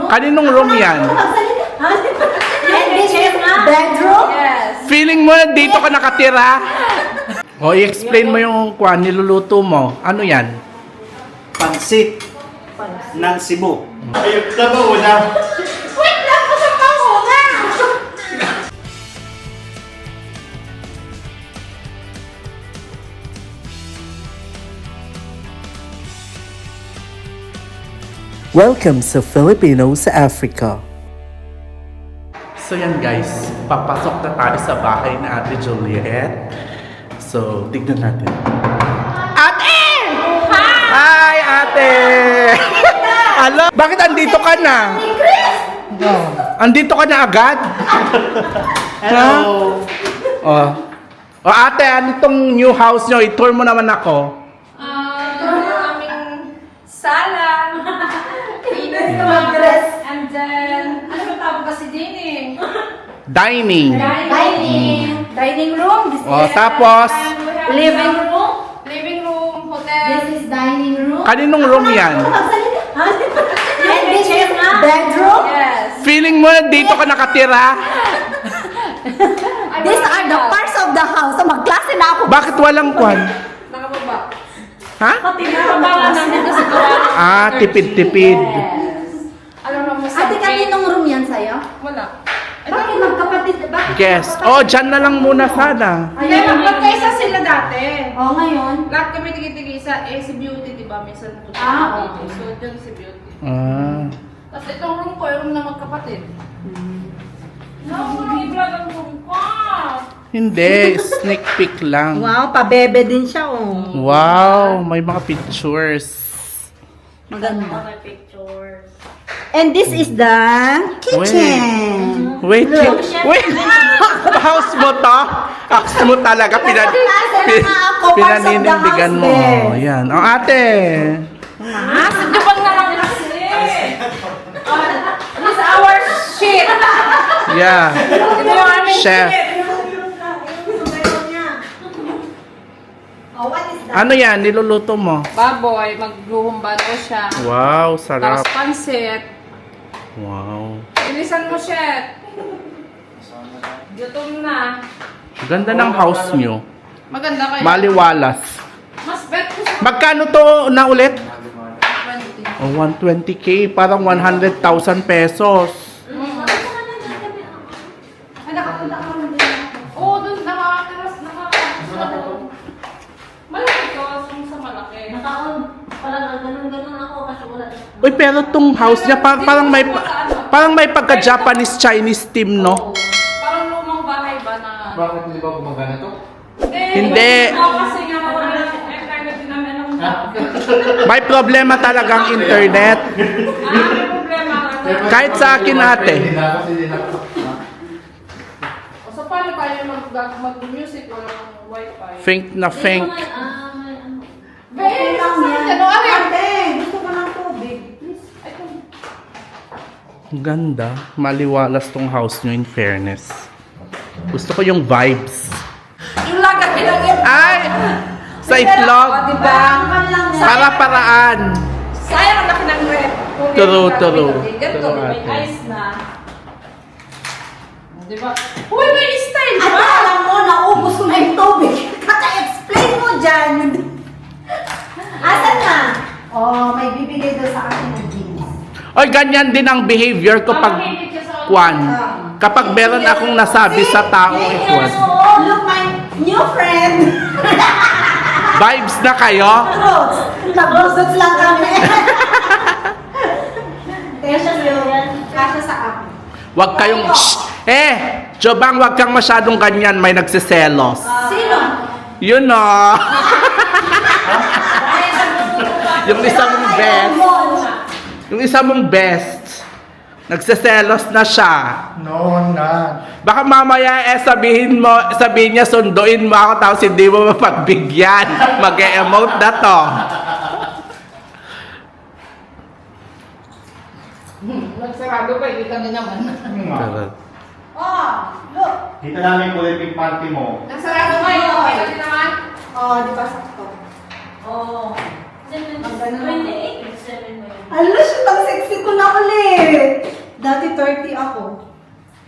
Kaninong room yan? And this is bedroom? Yes. Feeling mo dito ka nakatira? O, i-explain mo yung kwan, niluluto mo. Ano yan? Pansit ng Cebu. Ayun na ba una? Wait lang po sa pango nga! Welcome sa Filipino sa Africa. So yan guys, papasok na tayo sa bahay ni Ate Juliet. So, tignan natin. Ate! Hi, Ate! Alo, bakit andito ka na? Oh, andito ka na agad? Hello! Oh. Oh, Ate, ano tong new house nyo? I-tour mo naman ako. Aming sala. And then, ano ba tawag kasi din eh? Dining. Dining room. This Oh, is tapos, living room. Living room, hotel. This is dining room. kaninong room yan? And this is bedroom? Yes. Feeling mo dito ka nakatira? These are the parts of the house. So, magklase na ako. Bakit walang kwan? Nakababa. Ha? Nakababa namin kasi gawa ng Ah, tipid-tipid. Alam mo mo sa Ate, kaninong room yan sa'yo? Wala. Bakit magkapatid? Bakit Guess. Oh, dyan na lang muna sana. Hindi, magkaisa sila dati. Oh, ngayon? Lahat kami tigil-tigisa. Eh, si Beauty, di ba? Minsan nagtutunan Ah, dito. So, dyan si Beauty. Ah. Tapos itong room ko, yung room na magkapatid. No, vlog ang room ko. Hindi, sneak peek lang. Wow, pabebe din siya, oh. Wow, may mga pictures. Maganda. Mga pictures. And this is the kitchen. Wait, wait. House mo to? House mo talaga. Pinaninindigan mo. Oh, yan. Ang ate. Ah, sa Japan na lang kasi. This is our shit. Yeah. Ito yung aming Chef. shit. Oh, what is that? Ano yan? Niluluto mo? Baboy, magluhumbano siya. Wow, Tapos sarap. pansit. Wow. Bilisan mo, chef. Gutom na. Ganda ng house nyo. Maganda kayo. Maliwalas. Mas bet ko sa Magkano to na ulit? 20. Oh, 120k. Parang 100,000 pesos. Ay, nakapunta ka naman din. Oo, doon nakakaras. Malaki to. Sa malaki. Nakaon. Parang ganun-ganun ako kasi wala. Uy, pero tong house niya parang may pagka-Japanese Chinese theme, no? Parang lumang bahay ba na... Bakit hindi ba gumagana to? Hindi. Kasi nga wala internet din namin ng May problema talagang internet. may problema. Kahit sa akin, ate. So paano tayo mag-music o wifi? Think na think. Okay lang yan. Ano, ano yan? Ate, gusto ko ng tubig. Please. Ang ganda. Maliwalas tong house nyo in fairness. Gusto ko yung vibes. Yung lagat pinagin. Ay! Sa itlog. O, diba? Para-paraan. Sayang ang laki ng red. True, true. Ganito, True, may ate. ice na. Diba? Uy, may style Ate, ba? alam mo, naubos ko na yung tubig. Kaka-explain mo dyan. Asan na? Oh, may bibigay daw sa akin ng jeans. Oy, ganyan din ang behavior ko pag kwan. Kapag meron akong nasabi sa tao, kwan. Look, my new friend. Vibes na kayo? Rose, nag-roses lang kami. Kasha sa'yo yan. Kasha sa akin. Wag kayong, shh! Jobang, wag kang masyadong ganyan, may nagsiselos. Sino? Yun o. Yung isa mong best. Yung isa mong best. Nagsiselos na siya. No, na. Baka mamaya sabihin niya sunduin mo ako tapos hindi mo mapagbigyan. Mag-e-emote na to. Nagsarado pa, kita na naman. Oh, look. Dito namin kulay pink panty mo. Nagsarado kayo, kita na naman. Oh, di ba sakto? Oh. Ano siya, ang sexy ko na ulit. Dati 30 ako.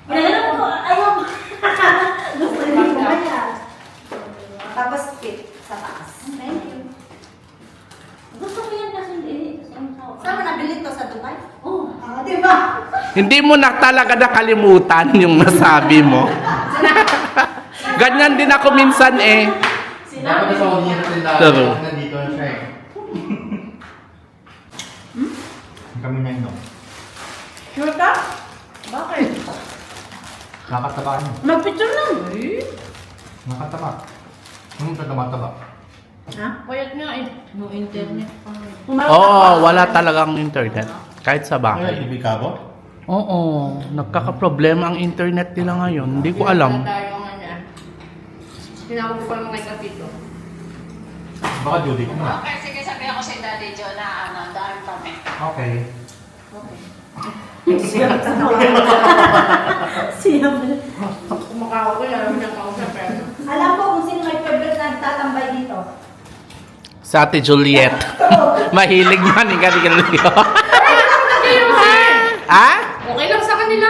Ganun ko, ayaw. Gusto rin ko kaya. Tapos fit sa taas. Thank you. Gusto ko yan kasi hindi. Saan mo nabili to sa Dubai? Oo. Oh. Diba? Hindi mo na talaga nakalimutan yung nasabi mo. Ganyan din ako minsan eh. Dapat sa audio natin Pero- dahil nandito na siya eh. Kami na yun. Sure ka? Bakit? Nakataba niyo. Mag-picture lang. Nakataba. Anong tataba-taba? Ha? Payat nga eh. No internet pa. Oo, wala talagang internet. Kahit sa bahay. ibig ka ba? Oo, nagkakaproblema ang internet nila ngayon. Hindi ko alam. Tayo nga niya. Tinawag ko pa lang kay Kapito. Baka Judy ko na. Okay, sige, sabi ako sa Daddy Joe na daan kami. Okay. Siyam tanawa. Siyam. Kumakawa ko, alam niya kausap pero. Alam ko kung sino may favorite na nagtatambay dito. Sa Ate Juliet. Mahilig man ni Galileo. Ah? Okay lang sa kanila.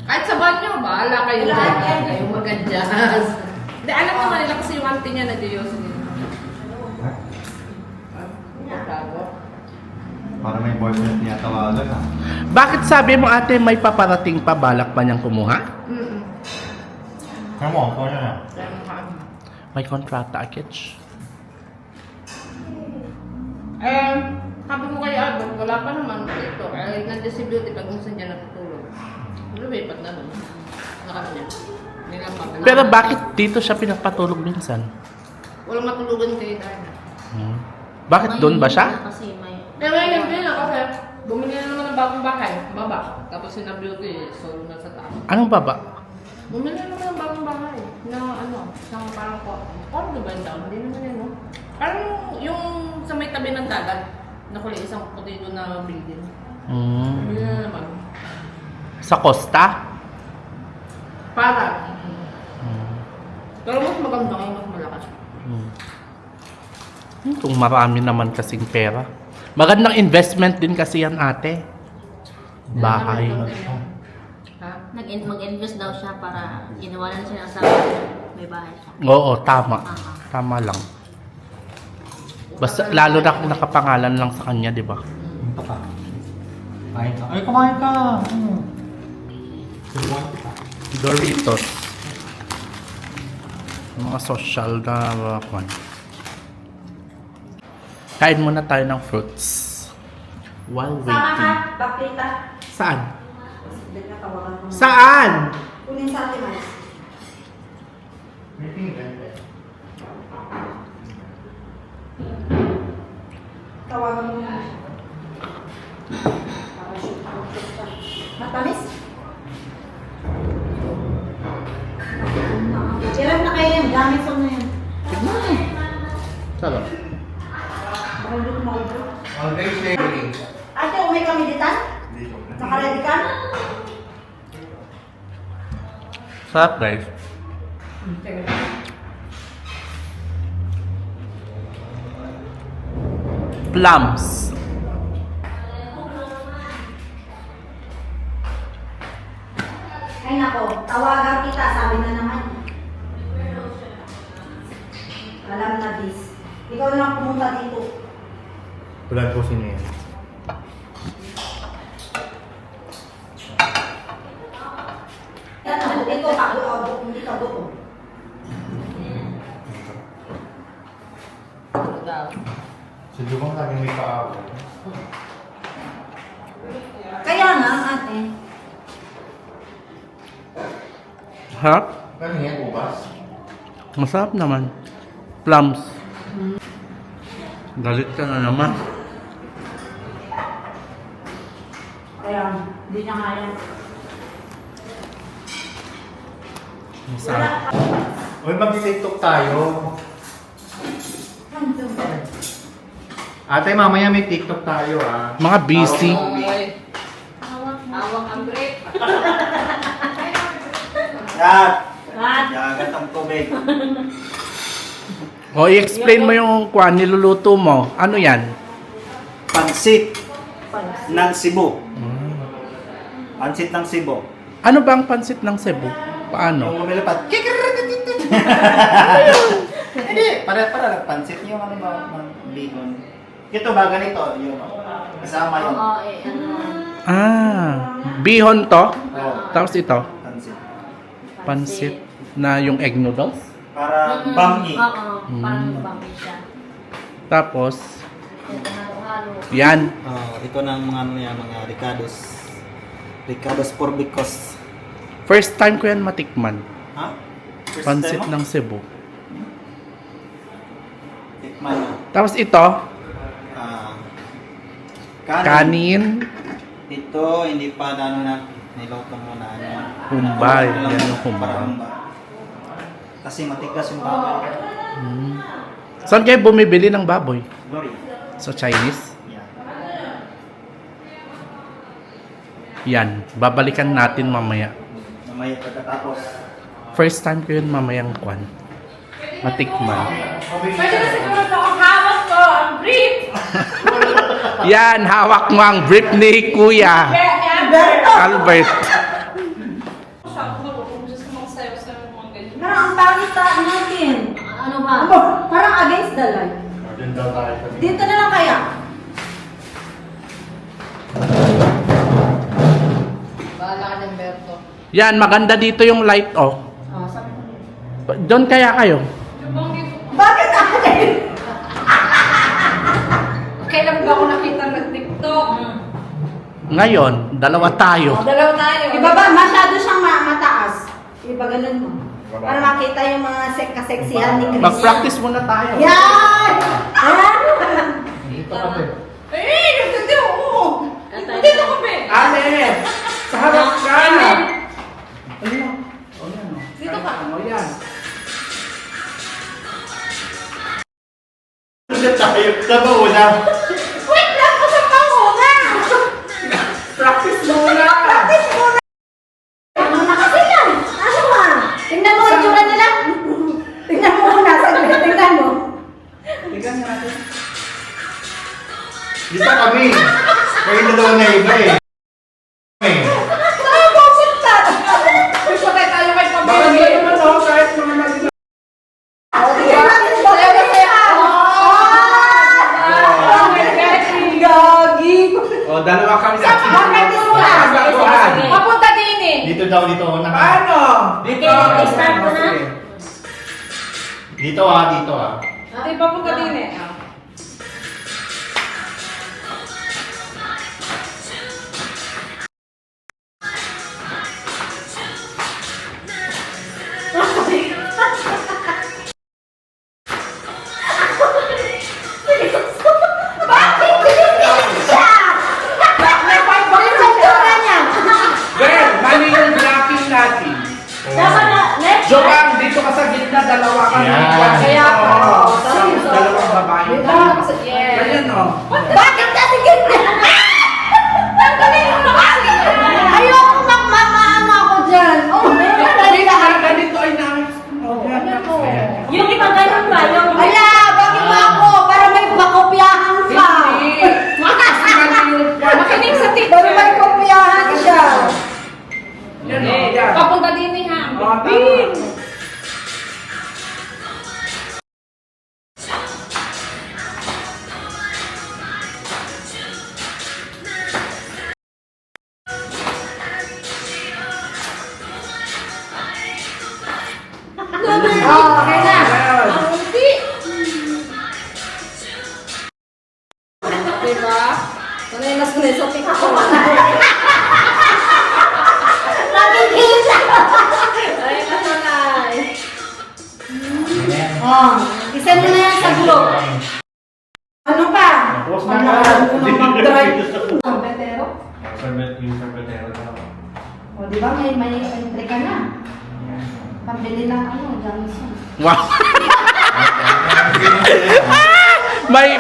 Kahit sa banyo, bahala kayo Wala dyan. yan. Kayo mag-adjust. Hindi, alam naman nila kasi yung auntie niya nag-ios nila. Para may boyfriend niya tawagan ha. Bakit sabi mo ate may paparating pa balak pa niyang kumuha? Kaya mo, ako na. May kontrata agad. Sabi mo kay Albert, wala pa naman ito. Ay, na-disability pag minsan dyan natutulog. Lumipat na naman. Nakami niya. Nilampagan. Pero bakit dito siya pinagpatulog minsan? Walang matulugan kayo dahil. Bakit doon ba siya? Kasi may... Pero ngayon din na kasi bumili na naman ng bagong bahay, baba. Tapos si na beauty, solo na sa taas. Anong baba? Bumili na naman ng bagong bahay na isang parang ano ba yung down? Hindi naman yun, no? Parang yung sa may tabi ng dagat, nakuli isang puti doon na building. Bumili na naman. Sa Costa? Para. Pero mas maganda ngayon, mas malakas. Kung marami naman kasing pera. Magandang investment din kasi yan ate. Bahay. Ha? Mag-invest daw siya para ginawa na siya sa may bahay siya. Oo, tama. Tama lang. Basta lalo na kung nakapangalan lang sa kanya, di ba? Punta ka. Kain ka. Ay, kumain ka! Subuhan kita. Doritos. Mga social na kwan. Kain muna tayo ng fruits. While Sama waiting. ka, bakita. Saan? Dahil natawagan mo. Saan? Kunin sa atin, Mas. Meeting event. Tawagan mo na. Para shoot. Matamis? Ilan na kayo yung gamit sa yan? Sarap. Baka hindi ko maubro. Okay, sharing. Ate, umay kami ditan? Dito. Nakaready ka? Sarap guys. Plums. Ay nako, tawagan kita, sabi na naman. Alam na this. Ikaw na lang pumunta dito. Wala po sino yan. Yan na, ito ka, hindi ka buto. Sa Jubang laging may kaaway. Kaya nga, ate. Harap? Ano yan, ubas? Masarap naman. Plums. Galit ka na naman. Kaya, hindi niya kaya. Masarap. Uy, mag-TikTok tayo. Ate, mamaya may TikTok tayo ah. Mga busy. Awak ang break. Yan! At, Dagat ang tubig. O, i-explain mo yung kwan niluluto mo. Ano yan? Pansit ng Cebu. Pansit ng Cebu. Ano ba ang pansit ng Cebu? Paano? Yung lumilipad. Hindi, para pansit yung ano ba, bihon. Ito ba ganito? Yung kasama yung Oo, ano. Bihon to. oh, Tapos ito, pansit. pansit na yung egg noodles. Para bangi. Oo, parang bangi siya. Tapos, Ito, halo-halo. yan. Ito ng mga ano yan, mga ricados. Ricados por bicos. First time ko yan matikman. Ha? First Pansit time mo? ng Cebu. Tikman mo. Tapos ito, Ah, kanin, Ito, hindi pa na niluto mo na ano. humbay. Ito lang Yan yung para humbay. humbay. Kasi matigas yung baboy. Saan kayo bumibili ng baboy? Glory. Sa Chinese? Yeah. Yan. Babalikan natin mamaya. Mamaya pagkatapos. First time ko yun mamayang kwan. Matikman. Pwede na siguro ito ang hawak ko, ang brief. Yan, hawak mo ang brief ni Kuya Albert. Sabi ko, kung gusto mong sayo-sayo mga ganyan. Parang ang pangit natin. Ano ba? Abo, parang against the light. Diyan daw tayo sa Dito na lang kaya. Bahala ka ng Berto. Yan, maganda dito yung light, oh. Oh, sabi ko. Doon kaya kayo? Subong dito. Bakit akin? Kailan ba ako nakita ng TikTok? Ngayon, dalawa tayo. Dalawa tayo. Ibaba, masyado siyang mataas. Iba ganun mo. Para makita yung mga kaseksihan ni Chris. Mag-practice muna tayo. Yan! Yan! Dito kami. Eh, nagtindi ako. Tatay Dito na. ko, be. Ale! Sa harap ka! Amen. Ayun. O yan, o. Dito ka. O yan. Dito tayo. Sa una. Wait lang po sa panguna! Practice muna! Practice muna! Ano na kasi yan? Ano ba? Tingnan mo yung tsura nila. Tingnan mo muna. Saglit, tingnan mo. Tingnan natin. Dito kami. Kayo dalawa na iba eh. Saan mo punta? Uy, patay tayo kay Baka Pabili. hindi naman, o. Kahit mga mali. Tingnan natin ba? Sayo na sayo. Oh my God! Gagi! O, dalawa kami sa Practice mo na. Baguhan. Papunta din eh. Dito daw, dito. Paano? Dito. Okay, start mo na. Dito ah, dito ah. Ate, papunta din eh. Bakit pinipili siya? Bakit sa tsura niya? Ben, mali yung blocking natin. Dapat na, next Jobang, dito ka sa gitna, dalawa kami. Yan. Kaya pa. Oo. Dalawang babae. Yes. Ganyan, o. Bakit kasi ganyan? Ayoko magmamaano ako dyan. Oh, Hindi na, ganito ay namin. O, yan. Yung iba ganun ba? Yung Ala, bakit ba ako? Para may pakopyahan ka. Hindi. Kasi mali yung kwan. Makinig sa TikTok. Para may kopyahan siya. Yan, o. Yan. Papunta din eh ha. O, tama. Oh, okay na. Diba? Sanay na sanay sa TikTok. Nakikita. Ay, nasanay. Oh, isa mo na yan sa group. Ano pa? Tapos na Ano ka. alam ko na mag-drive. Betero? Yung servetero daw. O, di ba may entry ka na? Pambili ng ano, Johnson. Wow.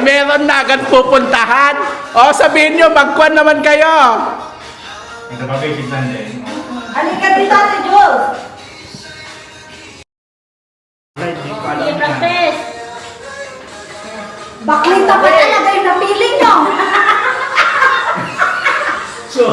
Meron na agad pupuntahan. O, sabihin nyo, magkwan naman kayo. Ito pa basic lang din. Halika dito, Ate Jules. Sige, practice. Baklita pa talaga yung napili nyo. So,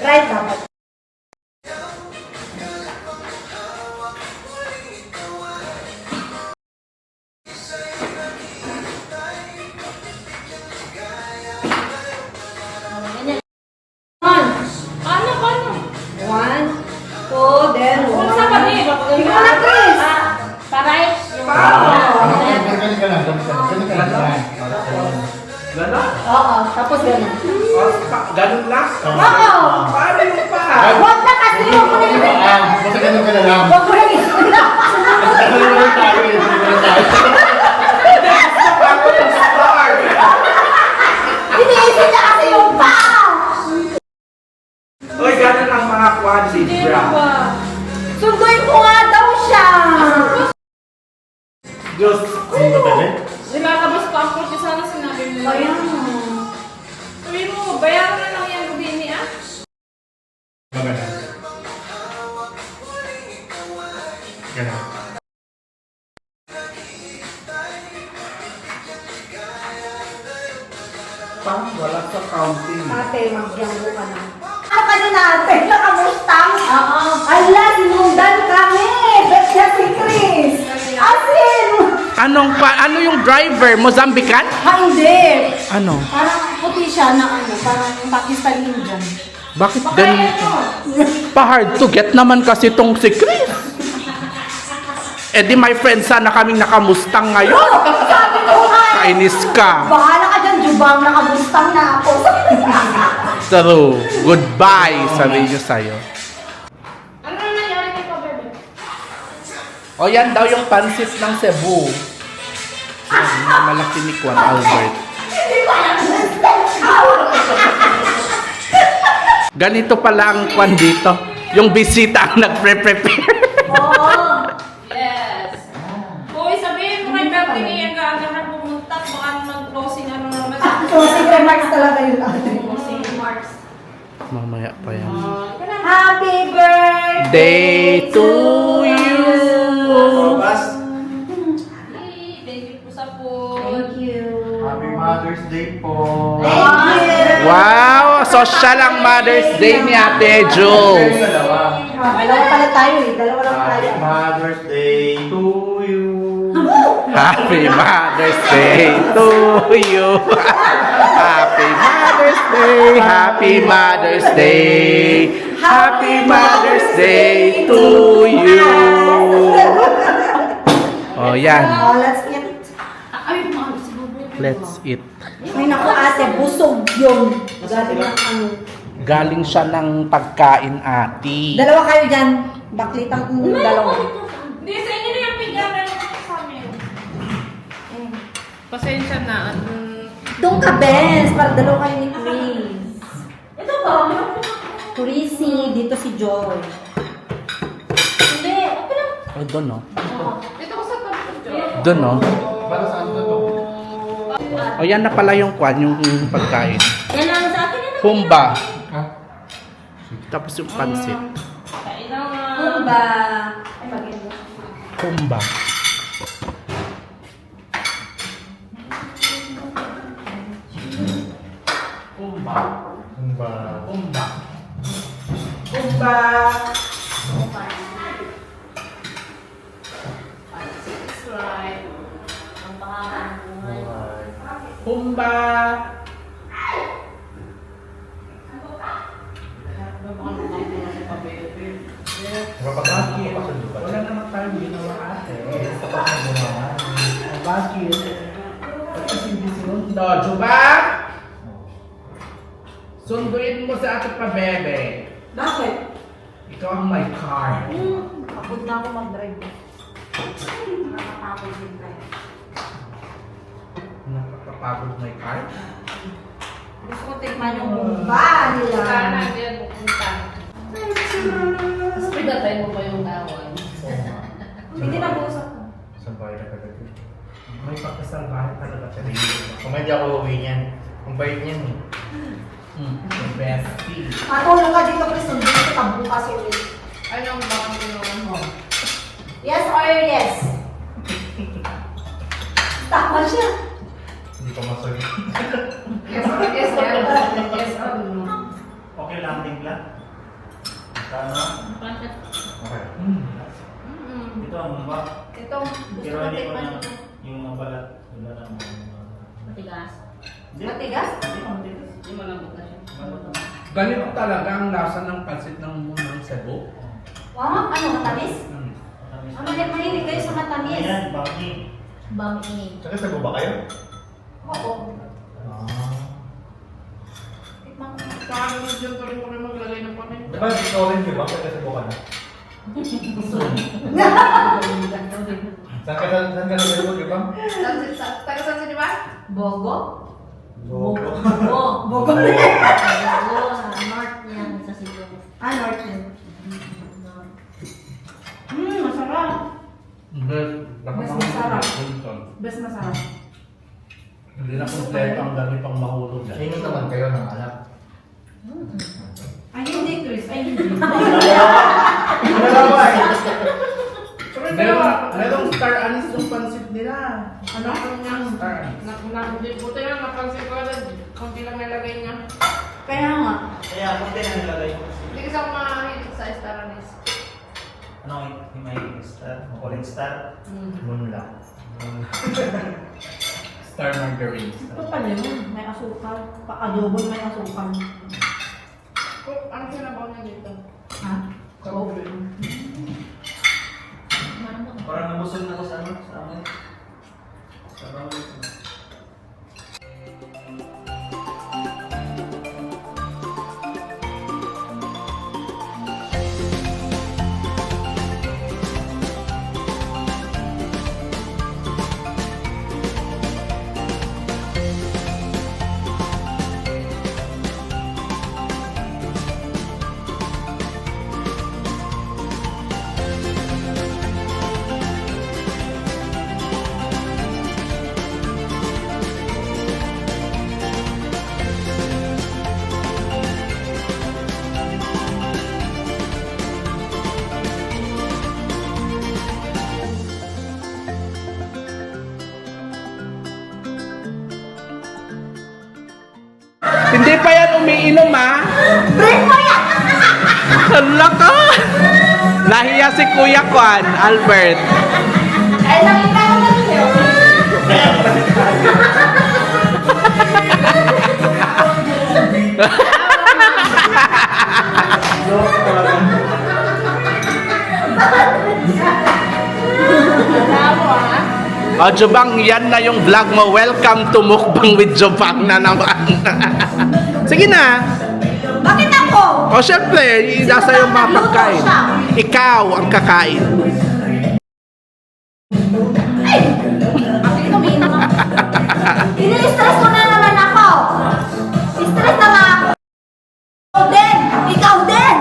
Right dapat. Ganyan. One. Paano? One, two, then Kung one. sa kanya, Ikaw na, Chris. Paray. Ganun ka lang. Ganun ka lang. Gano'n? Oo, tapos ganun. Ganun lang? Oo. Paano yung pa? Huwag na kasi, huwag mo na yung Basta ganun ka na lang. Huwag mo na yung Ganun lang tayo. Ako yung star! Iniisip niya kasi yung pa. Uy, ganun lang mga quadri, bra. Sunduin ko nga daw siya. Diyos ko. Nilalabas pa ako kasi sana sinabi mo. Ayan. Sabi mo, bayaran na lang yan Rubini ah. Maganda. Ganun. Parang wala sa counting. Ate, magyanggo ka na. Ano ka na natin? Nakamustang? Oo. Ala, sinundan kami. Bet siya si Chris. Asin. Ano yung driver? Mozambican? Ha, hindi. Ano? Parang puti siya na ano, parang Pakistan Indian. Bakit ganito? Pa-hard to get naman kasi tong si Chris. Eh di my friend, sana kaming nakamustang ngayon. Sabi ko nga. Kainis ka. Bahala ka dyan, Jubang. Nakamustang na ako. True. Goodbye, sabi niyo sa'yo. Ano na nangyari kay Pabebe? O yan daw yung pansit ng Cebu. Yan, yung malaki ni Juan Albert. Hindi ko alam. Ganito pala ang Juan dito. Yung bisita ang nagpre-prepare. Oo. Yes. Hoy, sabihin mo kay Bertie ngayon ka agad na pumunta. Baka mag-closing ano naman. Closing remarks talaga yun, ate. Closing remarks. Mamaya pa yan. Happy birthday Day to you. Thank you po sa food. Thank you. Happy Mother's Day po. Thank you. Wow! Social ang Mother's Day ni Ate Jules. Dalawa. Dalawa pala tayo eh. Dalawa lang tayo. Happy Mother's Day to you. Happy Mother's Day to you. Happy Mother's Day. Happy Mother's Day. Happy Mother's Day to you. Oh, yan. Oh, let's eat. Ay, mga si Buboy. Let's eat. Ay, naku ate, busog yun. Galing ng ano. Galing siya ng pagkain, ati. Dalawa kayo dyan. Baklitang dalawa. Hindi, sa inyo na yung pigyan na sa amin. Pasensya na. Doon ka, Bes. Para dalawa kayo ni Chris. Ito ba? Chrissy, dito si Joy. Hindi, okay lang. Oh, doon, no? Dito ko sa tabi ko. Doon, no? Para saan na to? O, yan na pala yung kwan, yung pagkain. Yan lang sa akin. Humba. Ha? Tapos yung pansit. Kailang Ano ba? Ay, maganda. Humba. Humba. Ano ba? Humba. Humba. right. Ang pangalan ng buhay. Humba. Bakit? Wala naman tayong ginawa ate. Bakit? Ba't kasi hindi sinundo? Juba! Sunduin mo sa ating pabebe. Bakit? Ikaw ang my car. Kapag na ako mag-drive. Nakakapagod din tayo. Nakakapagod my car? Gusto ko tikman yung bumba nila. Sana din pupunta. Tapos pinatay mo pa yung gawan. Hindi na busap. Saan ba yung nagagad? May pagkasalbahan talaga siya. Kung hindi ako uwi niyan, ang bait niyan eh. The bestie. Matulong ka dito, Chris. Hindi kita bukas ulit. Anong baka ginawa mo? Yes or yes? Tama siya. Hindi pa masagot. Yes or no? O Okay lang, timpla. Tama. Pancit. Okay. Ito ang mumba. Ito, gusto Pero ko hindi ko tikman na ito. yung mabalat. Wala lang. Matigas. Hindi. Matigas? Hindi ko matigas. Hindi malambot na siya. Ganito talaga ang lasa ng pansit ng Cebu. Wow, ano, matamis? Matamis. Mahilig kayo sa matamis. Ayan, baki. Bami. Saka sa ba kayo? Oo. Ah. Tikman ko. Saka dyan pa rin ko rin maglagay ng panin. Diba, ikaw rin, di ba? Saka sa buka na. Saan ka sa Cebu, di ba? Taga saan si ba? Bogo? Bogo. Bogo. Oo, sa north yan, sa Cebu. Ah, North yun. North. Masarap. Mas masarap. Best masarap. Hindi na kompleto ang ganitong mahulog. Hingi naman kayo ng anak. Ay, hindi, Chris. Ay, hindi. Dalawa eh. Merong star anise yung pansit nila. Ano ang niyang Star anise. buti nga napansin ko agad. Konti lang nilagay niya. Kaya nga. Kaya, kunti na nilagay ko. Hindi kasi ako mahilig sa star anise. Ano, may star? Makuling star? Moon lang. Star margarine. Ito pala yun. May asukal. Pa-adobo may asukal. Ano sinabaw niya dito? Ha? Parang nabusog na ko sa ano? Sa amin. Sa bawal. Hindi pa yan umiinom ha? Break mo yan! Hala ka! Nahiya si Kuya Kwan, Albert. Ay, nakita ko na siya. O, Jobang, yan na yung vlog mo. Welcome to Mukbang with Jobang na naman. Sige na. Bakit ako? O, syempre, nasa yung mga pagkain. Ikaw ang kakain. Ay! Bakit umiinom ako? Ini-stress mo na naman ako. Stress na nga ako. Ikaw din! Ikaw din!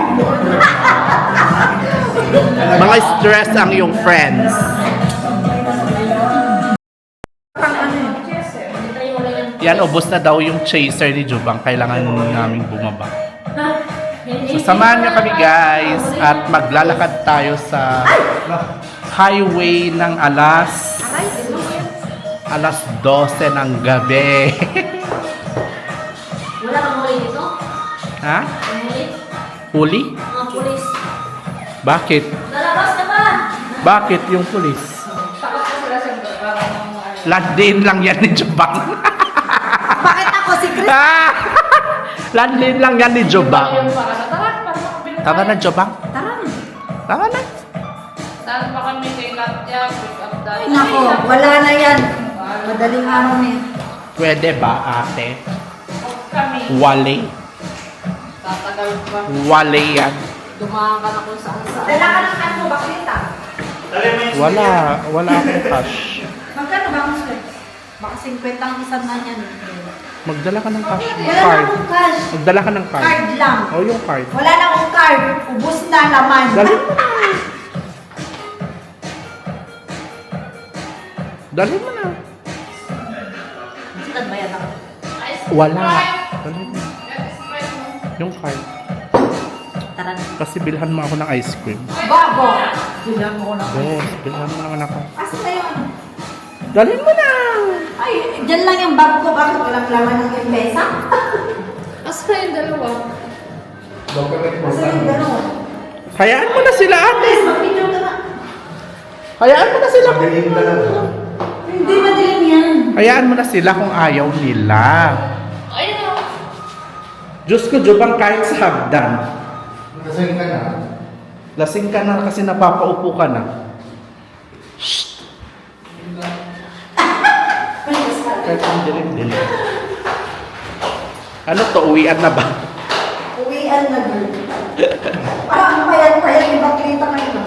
Mga stress ang iyong friends. Yan, ubos na daw yung chaser ni Jubang. Kailangan namin bumaba. So, samahan niyo kami guys at maglalakad tayo sa highway ng alas 12 ng gabi. Wala kang huli dito? Ha? Ang huli? Huli? Mga pulis. Bakit? Lalabas ka ba? Bakit yung pulis? Takot ko sila sa parang Landin lang yan ni Jubang. Bakit ako si Chris? Landin lang yan ni Jubang. yung para sa para makabili Tara na, Jubang. Tara na. Tara na. Saan ba kami kay Natya? Pick up Ay, dahil. nako. Wala na yan. Madaling araw na yan. Pwede ba, ate? Kami. Wale. Tatagal pa. Wale yan. Dumaan ka na kung saan saan. Dala ka ng ano, baklita. Dali mo yung Wala akong cash. Magkano ba ang sweat? Baka 50 ang isa na yan. Magdala ka ng cash. Wala na Card. akong cash. Magdala ka ng card. Card lang. O, yung card. Wala na akong card. Ubus na laman. Dali mo na. Dali mo na. Saan ba yan ako? Wala. Dali mo. Yung card. Tara na. Kasi bilhan mo ako ng ice cream. Babo! Bilang mo ko na. Boss, bilhan mo naman ako. Asa na yun? Dali mo na. Ay, dyan lang yung bag ko. Bakit walang laman ng impesa? Asa yung dalawa? Kasi yung gano'n. Hayaan mo na sila, ate. Please, mag-picture ka na. Hayaan mo na sila. Madilim ka lang. Hindi madilim yan. Hayaan mo na sila kung ayaw nila. Ayun o. Diyos ko, Jobang, kahit sa hagdan. Lasing ka na. Lasing ka na kasi napapaupo ka na. Kahit ang dilim-dilim. Ano to, uwian na ba? Uwian na girl. Parang payat-payat yung bakilita kayo na.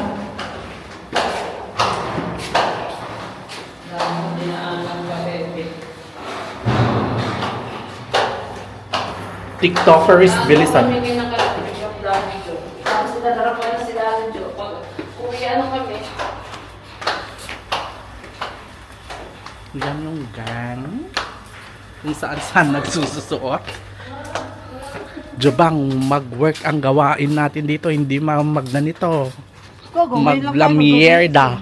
TikTokerist bilisan. Kami nakarating yung vlog ni Jo. Tapos sinadara pa na sila ng Jo. Pag uwi ano kami. Yan yung gang. Kung saan-saan nagsususuot. Jobang, mag-work ang gawain natin dito. Hindi magganito. Maglamierda.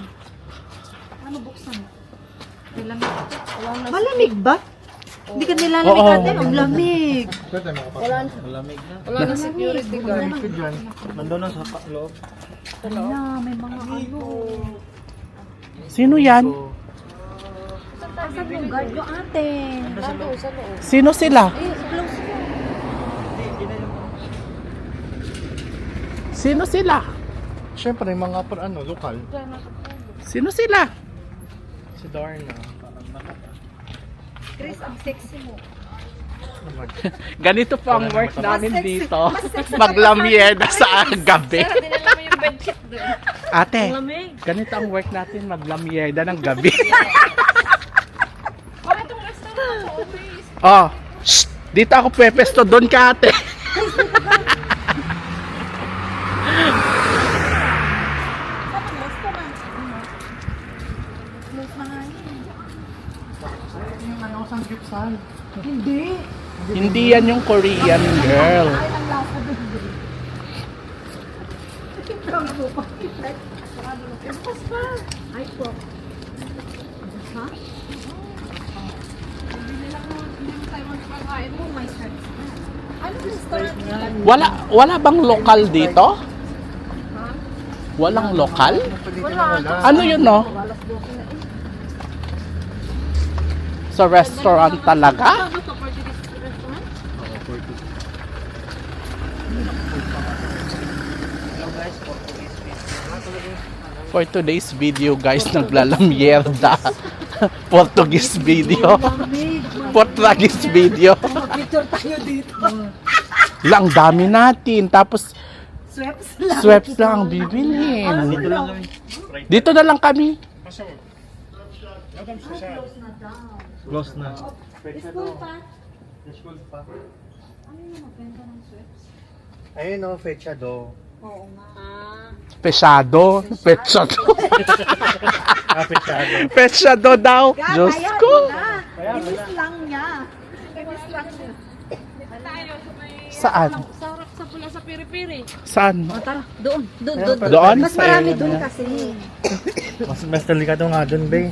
Malamig ba? Hindi ka nilalamig Oo. natin. Ang lamig. Pwede makapasok. Wala na security guard. Nandun na sa loob. Wala, may mga ano. Sino yan? Asan yung guard yung ate? Sino sila? Sino sila? Siyempre, mga lokal. Sino sila? Si Darna. Chris, ang sexy mo. Ganito po ang work namin dito. Maglamierda sa gabi. Sir, dinala mo yung bedsheet doon. Ate, ganito ang work natin. Maglamierda ng gabi. Bakit itong restaurant sa office? Oh, shh, dito ako pepesto. Doon ka, ate. Yung ano, sang gipsal. Hindi. Hindi yan yung Korean girl. Ay, ang lasa doon. Ay po. Ha? Ano restaurant nila? Wala bang lokal dito? Walang lokal? Ano yun, no? Sa restaurant talaga? For today's video, guys, naglalamierda. Portuguese video. Portuguese video. Picture tayo dito. Lang dami natin. Tapos, Sweps lang. sweps lang ang bibilhin. Dito lang kami. Dito na lang kami. Close na. School pa. Ayun o, fechado. Oo nga. Pesado. Pesado. Fechado. Pesado daw. Diyos Kaya ko. na. Inis lang niya. Inis lang niya. Saan? Sarap sa pula sa piri-piri. Saan? Tara, doon. Doon? Mas Sa marami area doon na yan? kasi. Mas delikado nga dun, be.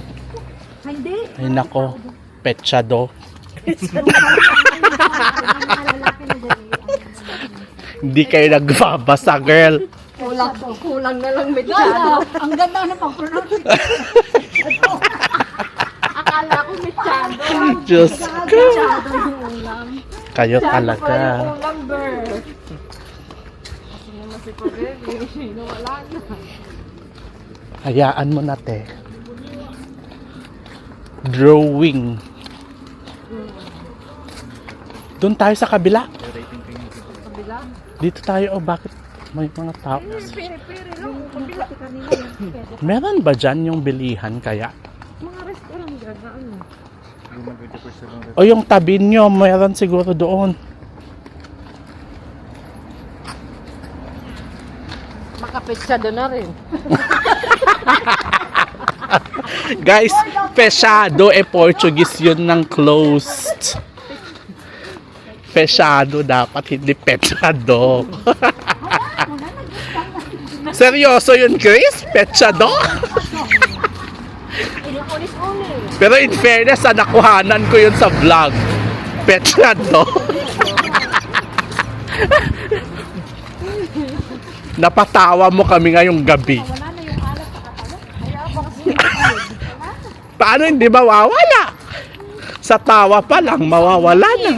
Ay, hindi. Ay nako. Pesado. Hindi kayo nagbabasa, girl. Kulang na lang may Wala. Ang ganda na pang-pronounce. Akala ko may chando. Diyos ko. Masyado yung ulam. Kayo talaga. Kulang, girl. Kasi naman si Pagel, wala na. Hayaan mo na, te. Drawing. Doon tayo sa kabila. Kabila. Dito tayo. Oh, bakit may mga tao? Piri-piri lang. Kabila. Kanina yung Meron ba dyan yung bilihan kaya? Mga restaurant dyan na ano. O yung tabi nyo, meron siguro doon. Makapitsado na rin. Guys, pesado Portuguese yun ng closed. Pesado dapat, hindi pesado. Seryoso yun, Chris? Pesado? Pero in fairness, nakuhanan ko yun sa vlog. Pesado. Napatawa mo kami ngayong gabi. Paano hindi mawawala? Sa tawa pa lang, mawawala na.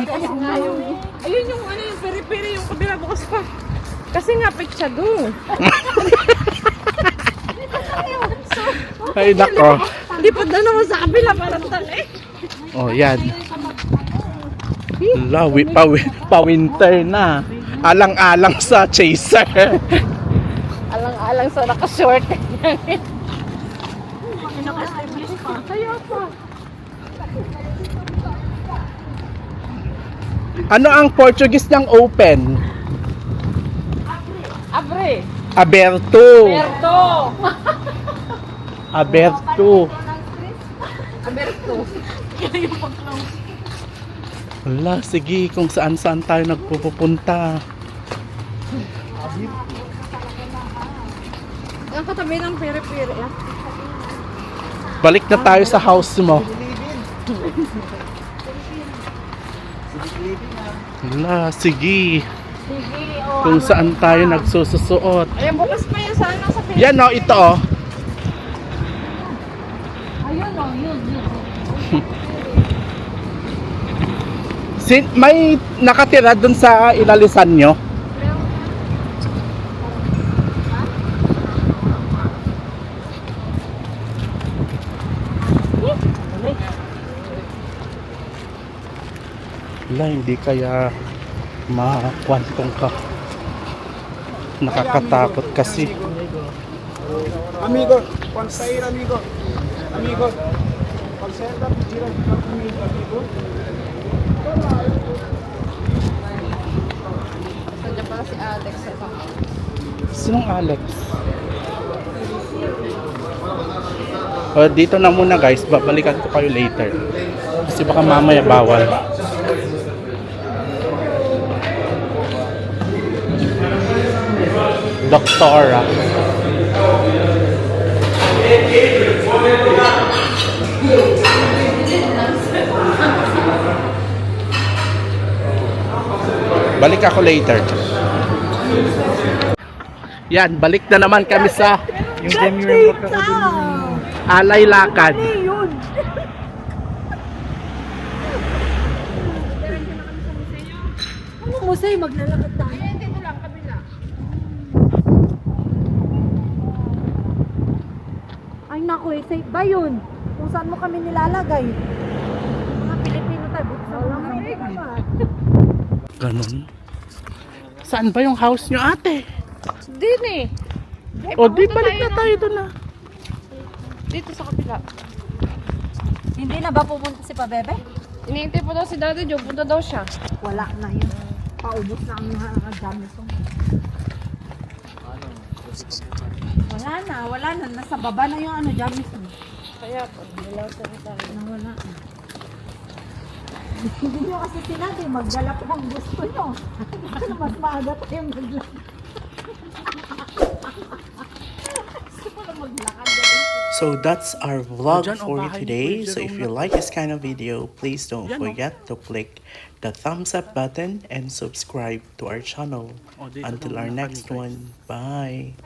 Ayun yung ano yung peri-peri yung kabila bukas pa. Kasi nga siya doon. Ay, nako. Hindi pa doon naman sa kabila parang tali. Oh, yan. Lawi, pa-winter na. Alang-alang sa chaser. Alang-alang sa naka-short. Kaya pa. Ano ang Portuguese ng open? Abre. Aberto. Berto. Aberto. Aberto. Yung pag-close. Wala, sige, kung saan-saan tayo nagpupunta. Ang katabi ng peri-peri. Balik na tayo sa house mo. Wala, sige. Kung saan tayo nagsususuot. Ayan, bukas pa yan. Saan nasa peri? Yan o, ito o. Ayun o, yun. May nakatira dun sa inalisan nyo? Wala, hindi kaya makwantong ka. Nakakatakot kasi. Amigo, pagsair amigo. Amigo. Pagsair da pira amigo. Nandiyan pala si Alex sa baka. Sinong Alex? Dito na muna guys, babalikan ko kayo later. Kasi baka mamaya bawal. Doktora. Balik ako later. Yan, balik na naman kami sa Yung camera Alay Lakad. Ano mo sa'yo, maglalakad tayo. Dito lang, kabila. Ay naku, safe ba yun? Kung saan mo kami nilalagay? Mga Pilipino tayo, buti sa mga Pilipino. Ganun. Saan ba yung house nyo, ate? Din eh. O, di balik na tayo doon na. Dito sa kabila. Hindi na ba pumunta si Pabebe? Iniintay pa daw si Daddy Joe. Punta daw siya. Wala na yun. Paubos na ang mga Jamison. Wala na. Nasa baba na yung ano, Jamison. Kaya po. Dilaw sa rin. Nawala na. Hindi nyo kasi sinabi, magdala po kung gusto nyo. Mas maaga tayong maglakad. So that's our vlog for today. So if you like this kind of video, please don't forget to click the thumbs up button and subscribe to our channel. Until our next one, bye.